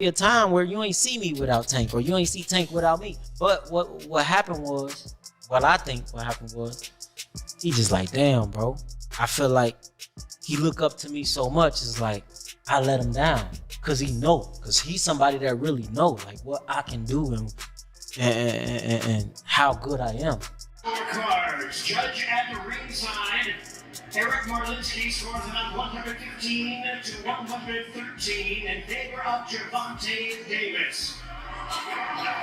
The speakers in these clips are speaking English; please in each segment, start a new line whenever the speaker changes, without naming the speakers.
Be a time where you ain't see me without Tank, or you ain't see Tank without me. But what happened was, what I think what happened was, he just like, damn, bro. I feel like he look up to me so much. It's like I let him down because because he's somebody that really know like what I can do and how good I am.
Cards. Judge at the ringside. Eric Marlinski scores about 115 to 113 in favor of Gervonta Davis.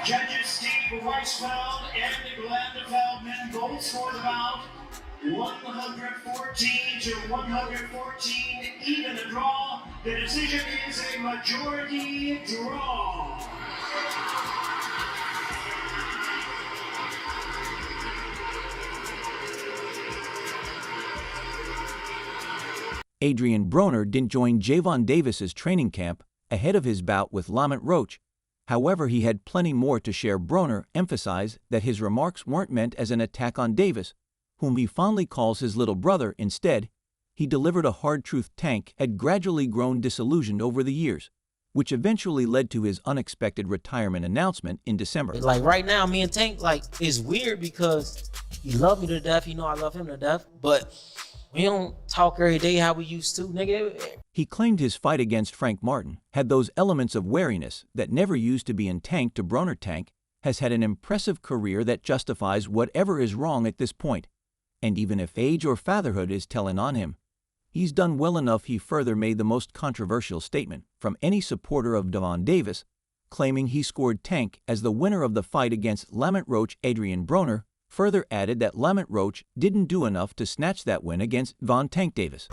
Judges Steve Weisfeld and Glenn Feldman both scored about 114 to 114, even a draw. The decision is a majority draw.
Adrien Broner didn't join Gervonta Davis's training camp ahead of his bout with Lamont Roach. However, he had plenty more to share. Broner emphasized that his remarks weren't meant as an attack on Davis, whom he fondly calls his little brother. Instead, he delivered a hard truth. Tank had gradually grown disillusioned over the years, which eventually led to his unexpected retirement announcement in December.
Like right now, me and Tank, like, it's weird because he love me to death. He know I love him to death, but we don't talk every day how we used to, nigga.
He claimed his fight against Frank Martin had those elements of wariness that never used to be in Tank. To Broner, Tank has had an impressive career that justifies whatever is wrong at this point. And even if age or fatherhood is telling on him, he's done well enough. He further made the most controversial statement from any supporter of Gervonta Davis, claiming he scored Tank as the winner of the fight against Lamont Roach. Adrien Broner further added that Lamont Roach didn't do enough to snatch that win against Tank Davis.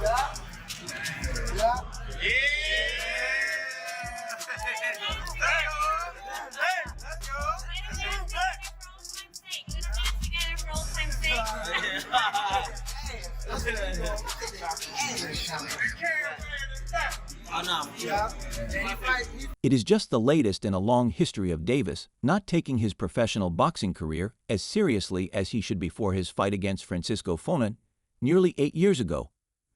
It is just the latest in a long history of Davis not taking his professional boxing career as seriously as he should before his fight against Francisco Fonan nearly 8 years ago,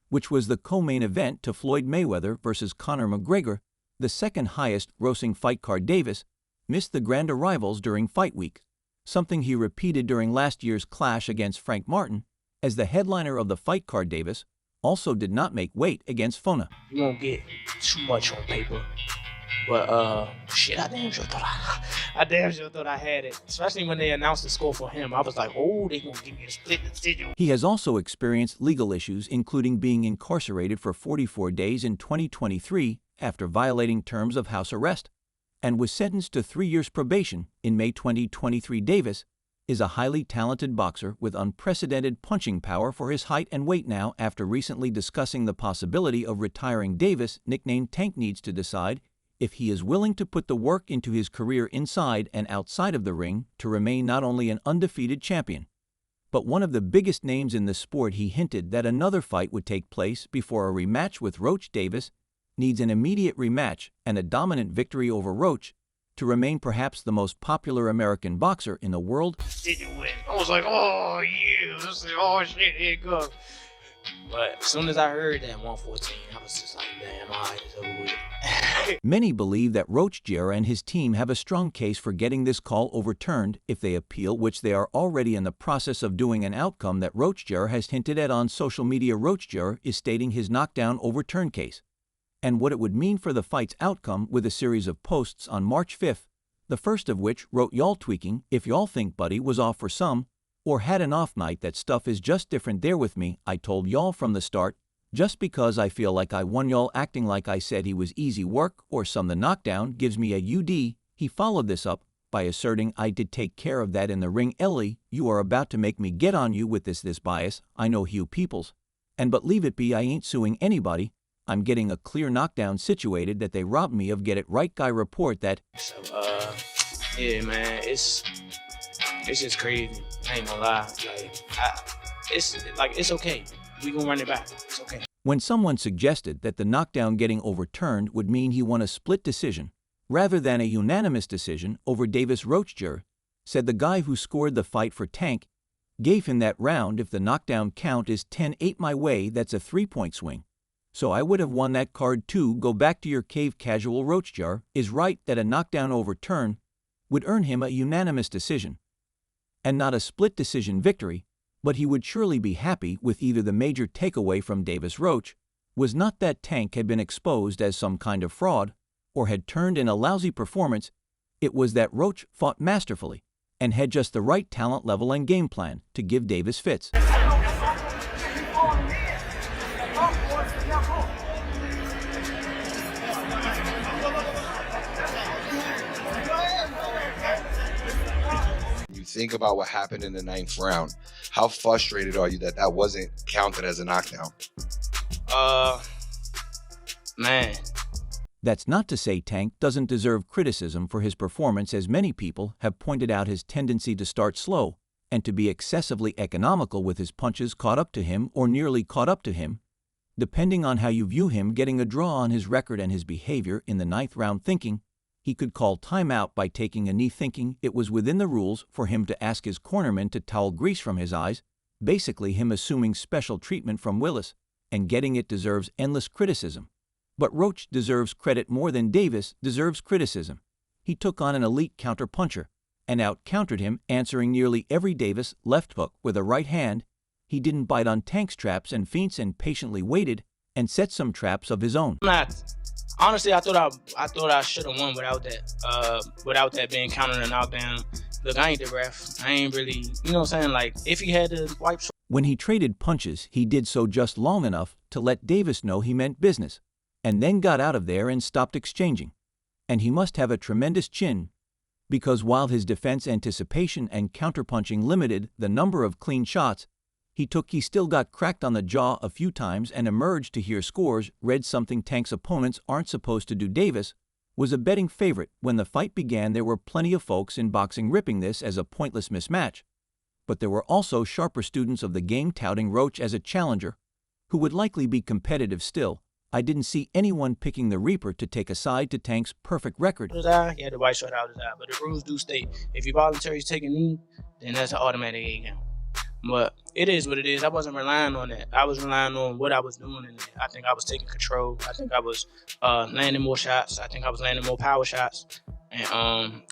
which was the co-main event to Floyd Mayweather versus Conor McGregor, the second highest grossing fight card. Davis missed the grand arrivals during fight week, something he repeated during last year's clash against Frank Martin. As the headliner of the fight card, Davis also did not make weight against Fonan.
You won't get too much on paper, but shit, I damn sure thought I had it. Especially when they announced the score for him, I was like, oh, they gonna give me a split decision.
He has also experienced legal issues, including being incarcerated for 44 days in 2023 after violating terms of house arrest, and was sentenced to 3 years probation in May 2023. Davis is a highly talented boxer with unprecedented punching power for his height and weight. Now, after recently discussing the possibility of retiring, Davis, nicknamed Tank, needs to decide if he is willing to put the work into his career inside and outside of the ring to remain not only an undefeated champion, but one of the biggest names in the sport. He hinted that another fight would take place before a rematch with Roach. Davis needs an immediate rematch and a dominant victory over Roach to remain perhaps the most popular American boxer in the world.
I was like, oh, yeah, this is, oh, shit, here it goes. But as soon as I heard that 114, I was just like, damn, all right, it's over with.
Many believe that Roach Jr. and his team have a strong case for getting this call overturned if they appeal, which they are already in the process of doing. An outcome that Roach Jr. has hinted at on social media. Roach Jr. is stating his knockdown overturn case and what it would mean for the fight's outcome with a series of posts on March 5th, the first of which wrote, "Y'all tweaking if y'all think Buddy was off for some or had an off night. That stuff is just different there with me. I told y'all from the start, just because I feel like I won, y'all acting like I said he was easy work or some. The knockdown gives me a UD. He followed this up by asserting I did take care of that in the ring. Ellie, you are about to make me get on you with this bias. I know Hugh Peoples. And but leave it be, I ain't suing anybody. I'm getting a clear knockdown situated that they robbed me of. Get it right. Guy report that."
So, yeah, man, it's just crazy. I ain't gonna lie. It's okay. We gonna run it back. It's okay.
When someone suggested that the knockdown getting overturned would mean he won a split decision rather than a unanimous decision over Davis, Roach Jr. said the guy who scored the fight for Tank gave him that round. If the knockdown count is 10-8 my way, that's a 3-point swing. So I would have won that card too. Go back to your cave. Casual. Roach Jar is right that a knockdown overturn would earn him a unanimous decision, and not a split decision victory, but he would surely be happy with either. The major takeaway from Davis Roach was not that Tank had been exposed as some kind of fraud or had turned in a lousy performance. It was that Roach fought masterfully and had just the right talent level and game plan to give Davis fits.
You think about what happened in the 9th round. How frustrated are you that that wasn't counted as a knockdown?
Man.
That's not to say Tank doesn't deserve criticism for his performance, as many people have pointed out his tendency to start slow and to be excessively economical with his punches caught up to him or nearly caught up to him, depending on how you view him. Getting a draw on his record and his behavior in the 9th round, thinking he could call timeout by taking a knee, thinking it was within the rules for him to ask his cornerman to towel grease from his eyes, basically him assuming special treatment from Willis, and getting it deserves endless criticism. But Roach deserves credit more than Davis deserves criticism. He took on an elite counter-puncher and out-countered him, answering nearly every Davis left hook with a right hand. He didn't bite on Tank's traps and feints and patiently waited and set some traps of his own.
Honestly, I thought I should have won without that being counted a knockdown. Look, I ain't the ref. I ain't really, you know what I'm saying? Like, if he had to wipe.
When he traded punches, he did so just long enough to let Davis know he meant business, and then got out of there and stopped exchanging. And he must have a tremendous chin, because while his defense, anticipation, and counterpunching limited the number of clean shots he took, he still got cracked on the jaw a few times and emerged to hear scores. Read something Tank's opponents aren't supposed to do. Davis was a betting favorite when the fight began. There were plenty of folks in boxing ripping this as a pointless mismatch, but there were also sharper students of the game touting Roach as a challenger who would likely be competitive still. I didn't see anyone picking the Reaper to take a side to Tank's perfect record.
He had the white shirt out his eye, but the rules do state if you voluntarily take a knee, then that's an automatic 8 count. But it is what it is. I wasn't relying on that. I was relying on what I was doing in there. I think I was taking control. I think I was landing more shots. I think I was landing more power shots. And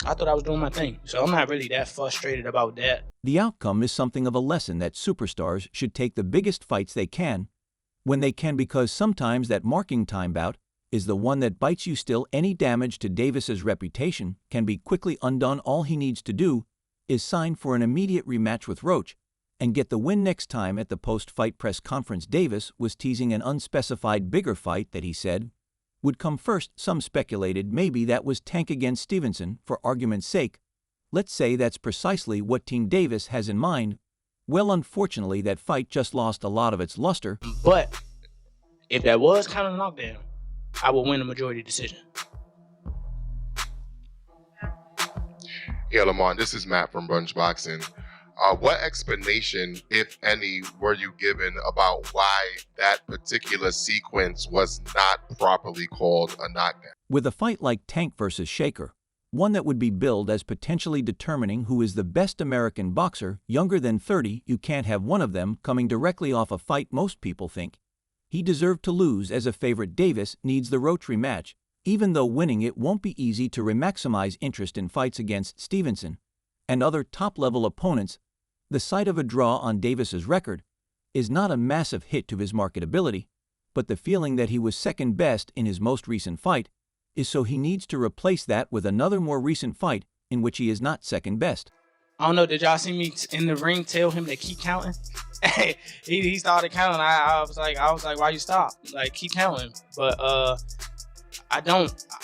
I thought I was doing my thing. So I'm not really that frustrated about that.
The outcome is something of a lesson that superstars should take the biggest fights they can when they can, because sometimes that marking time bout is the one that bites you. Still, any damage to Davis's reputation can be quickly undone. All he needs to do is sign for an immediate rematch with Roach and get the win next time. At the post-fight press conference, Davis was teasing an unspecified bigger fight that he said would come first. Some speculated maybe that was Tank against Stevenson. For argument's sake, let's say that's precisely what Team Davis has in mind. Well, unfortunately, that fight just lost a lot of its luster.
But if that was kind of a knockdown, I would win a majority decision.
Yeah, Lamont, this is Matt from Brunch Boxing. What explanation, if any, were you given about why that particular sequence was not properly called a knockdown?
With a fight like Tank versus Shaker, one that would be billed as potentially determining who is the best American boxer younger than 30, you can't have one of them coming directly off a fight most people think he deserved to lose. As a favorite, Davis needs the Roach rematch, even though winning it won't be easy to maximize interest in fights against Stevenson and other top-level opponents. The sight of a draw on Davis's record is not a massive hit to his marketability, but the feeling that he was second best in his most recent fight is, so he needs to replace that with another more recent fight in which he is not second best.
I don't know, did y'all see me in the ring tell him to keep counting? he started counting. I was like, why you stop? Like, keep counting. But I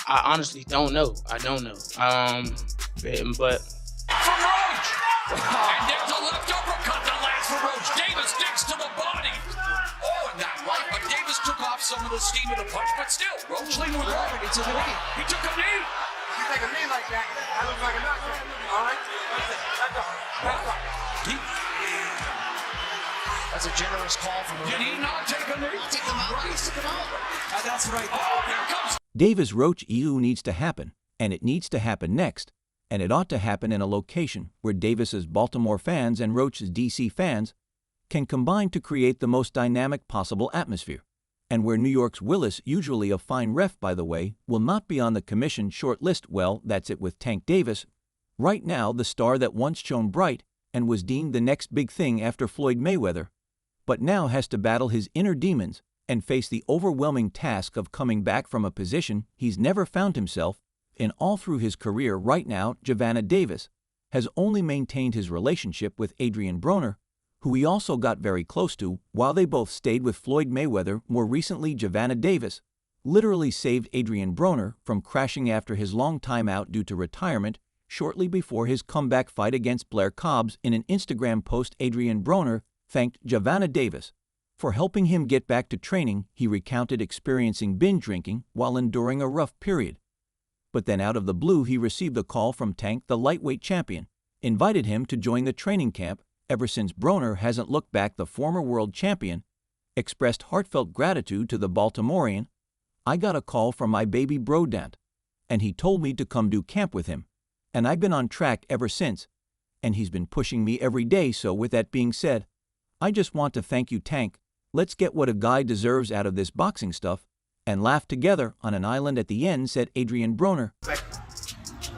honestly don't know. I don't know. But
from Roach! And there's a left uppercut that lands for Roach. Davis digs to the body. Oh, and that right, but Davis took off some of the steam of the punch, but still, Roach leaned with it. He took a knee. He took a knee.
You take a knee like that, I look like a knockdown. All right? That's all.
That's a generous call from him. Did he not take a knee? He took him out. He took him out. That's right. Oh, here comes.
Davis Roach EU needs to happen, and it needs to happen next. And it ought to happen in a location where Davis's Baltimore fans and Roach's DC fans can combine to create the most dynamic possible atmosphere. and where New York's Willis, usually a fine ref by the way, will not be on the commission short list. Well, that's it with Tank Davis. Right now, the star that once shone bright and was deemed the next big thing after Floyd Mayweather, but now has to battle his inner demons and face the overwhelming task of coming back from a position he's never found himself in all through his career. Right now, Gervonta Davis has only maintained his relationship with Adrien Broner, who he also got very close to while they both stayed with Floyd Mayweather. More recently, Gervonta Davis literally saved Adrien Broner from crashing after his long time out due to retirement shortly before his comeback fight against Blair Cobbs. In an Instagram post, Adrien Broner thanked Gervonta Davis for helping him get back to training. He recounted experiencing binge drinking while enduring a rough period. But then out of the blue, he received a call from Tank, the lightweight champion, invited him to join the training camp. Ever since Broner hasn't looked back, the former world champion expressed heartfelt gratitude to the Baltimorean. I got a call from my baby Brodant, and he told me to come do camp with him. And I've been on track ever since, and he's been pushing me every day. So with that being said, I just want to thank you, Tank. Let's get what a guy deserves out of this boxing stuff and laugh together on an island at the end, said Adrien Broner.
Like,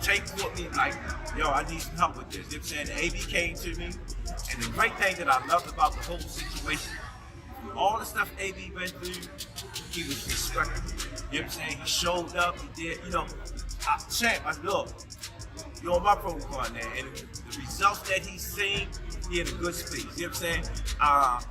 Tank caught me like, yo, I need some help with this. You know what I'm saying? The AB came to me, and the great thing that I loved about the whole situation, all the stuff AB went through, he was respectful. You know what I'm saying? He showed up, he did, you know, Champ, I look, you're on my program now, and the results that he's seen, he had a good space. You know what I'm saying?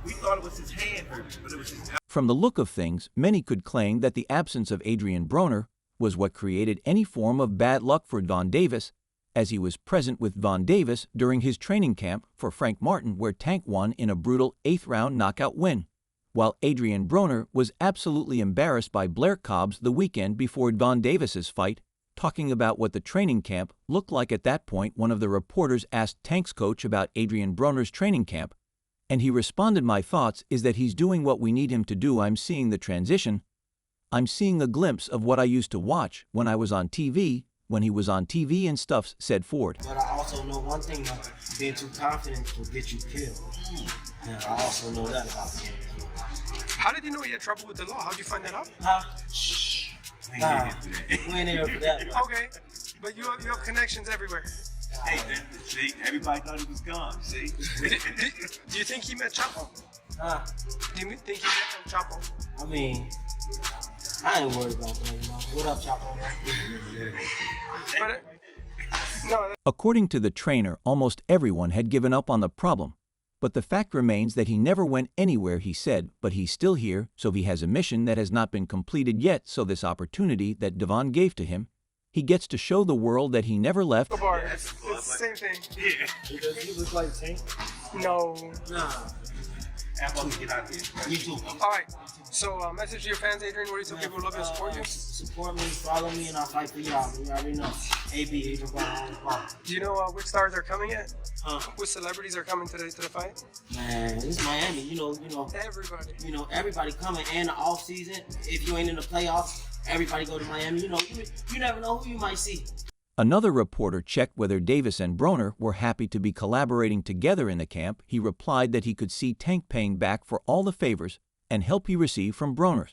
We thought it was his hand hurt, but it was his.
From the look of things, many could claim that the absence of Adrien Broner was what created any form of bad luck for Von Davis, as he was present with Von Davis during his training camp for Frank Martin, where Tank won in a brutal 8th-round knockout win, while Adrien Broner was absolutely embarrassed by Blair Cobbs the weekend before Von Davis's fight. Talking about what the training camp looked like at that point, one of the reporters asked Tank's coach about Adrien Broner's training camp, and he responded, "My thoughts is that he's doing what we need him to do. I'm seeing the transition. I'm seeing a glimpse of what I used to watch when I was on TV, when he was on TV and stuff," said Ford.
But I also know one thing, though, being too confident will get you killed. And I also know that about him.
How did you know he had trouble with the law? How'd you find that out?
Shh. Nah, we ain't here for that.
Okay, but you have connections everywhere.
Hey, see, everybody thought he was gone, see?
Do you think he met Chapo? Do you think he met Chapo?
I mean, I ain't worried about that, you know. What up, Chapo?
No.
According to the trainer, almost everyone had given up on the problem. But the fact remains that he never went anywhere, he said, but he's still here, so he has a mission that has not been completed yet. So this opportunity that Devon gave to him, he gets to show the world that he never left.
It's the same thing.
Yeah.
Does he look like Tank?
No.
Nah.
I'm about to get out of here.
You too.
All right. So, message to your fans, Adrien. What do you tell people who love you and support you?
Support me, follow me, and I'll fight for y'all. You already know. AB, Adrien Broner.
Do you know which stars are coming yet? Which celebrities are coming today to the fight?
Man, it's Miami. You know.
Everybody.
You know, everybody coming. And the off season, if you ain't in the playoffs, everybody go to Miami. You know, you never know who you might see.
Another reporter checked whether Davis and Broner were happy to be collaborating together in the camp. He replied that he could see Tank paying back for all the favors and help he received from Broner.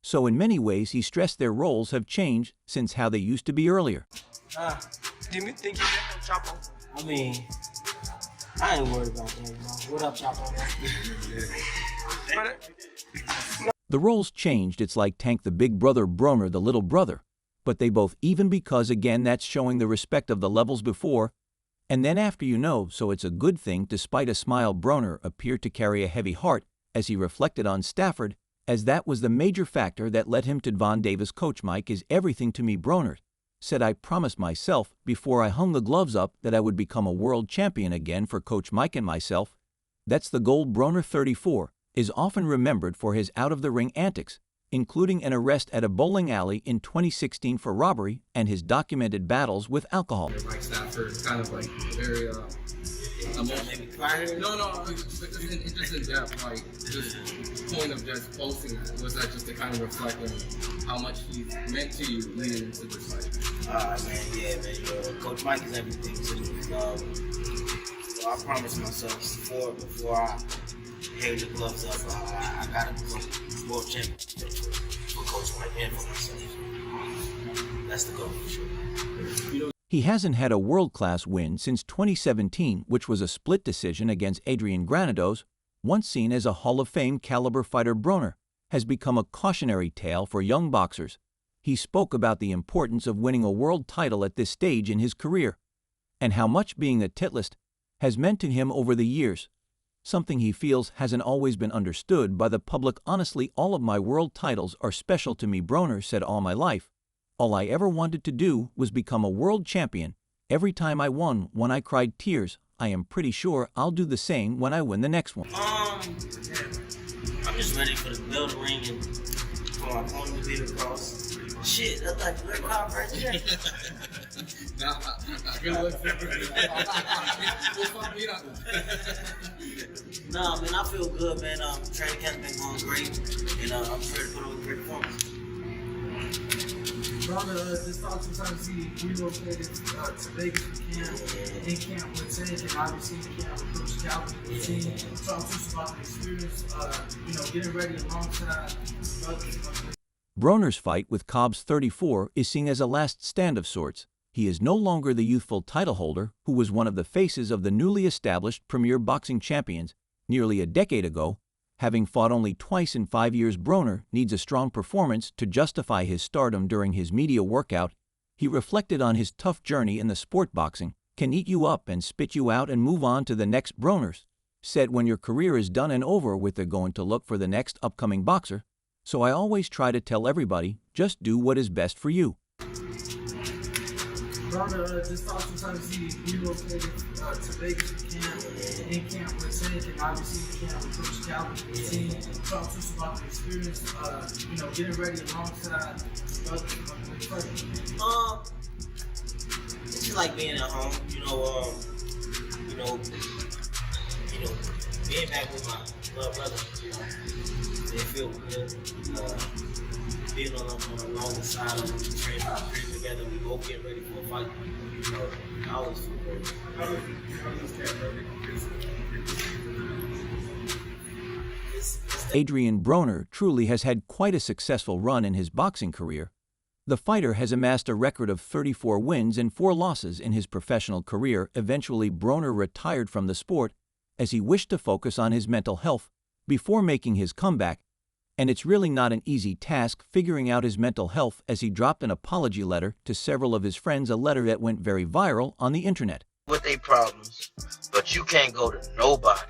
So in many ways, he stressed their roles have changed since how they used to be earlier.
Do you think he met Chapo?
I mean, I ain't worried about that, you know. What up, Chapo?
The roles changed. It's like Tank the big brother, Broner the little brother. But they both even, because again, that's showing the respect of the levels before and then after, you know, so it's a good thing. Despite a smile, Broner appeared to carry a heavy heart as he reflected on Stafford, as that was the major factor that led him to Von Davis. Coach Mike is everything to me, Broner said. I promised myself before I hung the gloves up that I would become a world champion again. For Coach Mike and myself, that's the goal. Broner, 34, is often remembered for his out-of-the-ring antics, including an arrest at a bowling alley in 2016 for robbery and his documented battles with alcohol.
Like Stafford, kind of like very, No, just in depth, like, just the point of just posting that, was that just to kind of reflect on how much he meant to you leading into this fight?
Man, yeah, man, Coach Mike is everything to me. I promised myself before I hang the gloves up, I gotta become world champion. coach might win for myself. That's the goal for sure.
He hasn't had a world-class win since 2017, which was a split decision against Adrien Granados, once seen as a Hall of Fame caliber fighter. Broner has become a cautionary tale for young boxers. He spoke about the importance of winning a world title at this stage in his career, and how much being a titlist has meant to him over the years, something he feels hasn't always been understood by the public. Honestly, all of my world titles are special to me, Broner said. All my life, all I ever wanted to do was become a world champion. Every time I won one, I cried tears. I am pretty sure I'll do the same when I win the next one.
I'm just ready for the bell to ring and for my opponent to be across. Shit, that's like the red card right there. Nah, man, I feel good, man. Training camp been going great, and I'm ready to put on a great performance.
Brother, this talk sometimes he relocated to Vegas in camp with Tank, and obviously in camp with Coach Calvin and the team. Talk to us about the experience, getting ready alongside brothers.
Broner's fight with Cobb's 34 is seen as a last stand of sorts. He is no longer the youthful title holder who was one of the faces of the newly established Premier Boxing Champions nearly a decade ago. Having fought only twice in 5 years, Broner needs a strong performance to justify his stardom. During his media workout, he reflected on his tough journey in the sport. Boxing can eat you up and spit you out and move on to the next. Broner said, when your career is done and over with, they're going to look for the next upcoming boxer. So I always try to tell everybody, just do what is best for you.
Brother, this talk sometimes he relocated to Vegas in camp with Tank, and obviously in camp with Coach Calvin and the team. Talk to us about the experience, getting ready alongside brothers.
It's just like being at home, being back with my little brother, They feel good. Being on the longer side of the training together, we both get ready for a fight. I always feel great.
Adrien Broner truly has had quite a successful run in his boxing career. The fighter has amassed a record of 34 wins and 4 losses in his professional career. Eventually, Broner retired from the sport as he wished to focus on his mental health before making his comeback. And it's really not an easy task figuring out his mental health, as he dropped an apology letter to several of his friends, a letter that went very viral on the internet.
With their problems, but you can't go to nobody.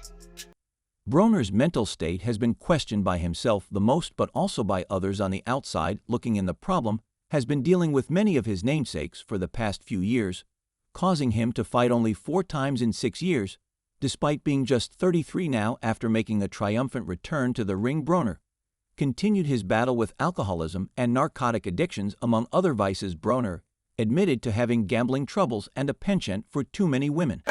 Broner's mental state has been questioned by himself the most, but also by others on the outside looking in. The problem has been dealing with many of his namesakes for the past few years, causing him to fight only 4 times in 6 years, despite being just 33 now. After making a triumphant return to the ring, Broner continued his battle with alcoholism and narcotic addictions, among other vices. Broner admitted to having gambling troubles and a penchant for too many women.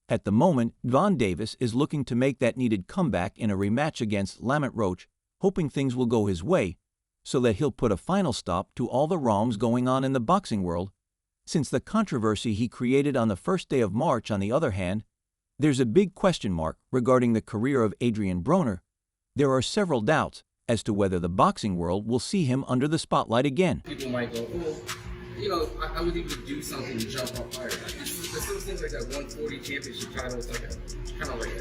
At the moment, Gervonta Davis is looking to make that needed comeback in a rematch against Lamont Roach, hoping things will go his way so that he'll put a final stop to all the wrongs going on in the boxing world. Since the controversy he created on the first day of March, on the other hand, there's a big question mark regarding the career of Adrien Broner. There are several doubts as to whether the boxing world will see him under the spotlight again.
People might go, I was able to do something to jump up higher. It still seems like that 140 championship title is like an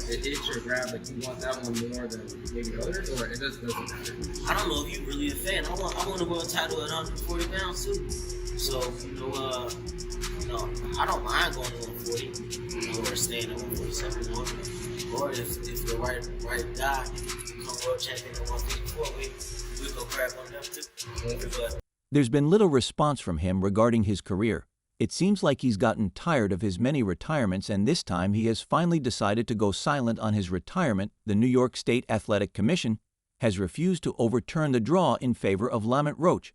itch or grab, like you want that one more than maybe others, or it doesn't matter.
I don't know if you're really a fan. I want a world title at 140 pounds too. So, I don't mind going to 140, or staying at 147, or if the right guy become world champion at 154, we go grab on them too. But
there's been little response from him regarding his career. It seems like he's gotten tired of his many retirements, and this time he has finally decided to go silent on his retirement. The New York State Athletic Commission has refused to overturn the draw in favor of Lamont Roach.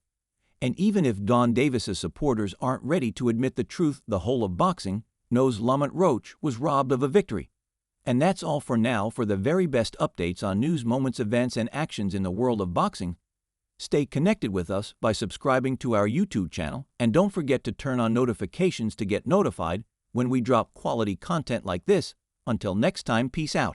And even if Gervonta Davis's supporters aren't ready to admit the truth, the whole of boxing knows Lamont Roach was robbed of a victory. And that's all for now. For the very best updates on news, moments, events, and actions in the world of boxing, stay connected with us by subscribing to our YouTube channel, and don't forget to turn on notifications to get notified when we drop quality content like this. Until next time, peace out.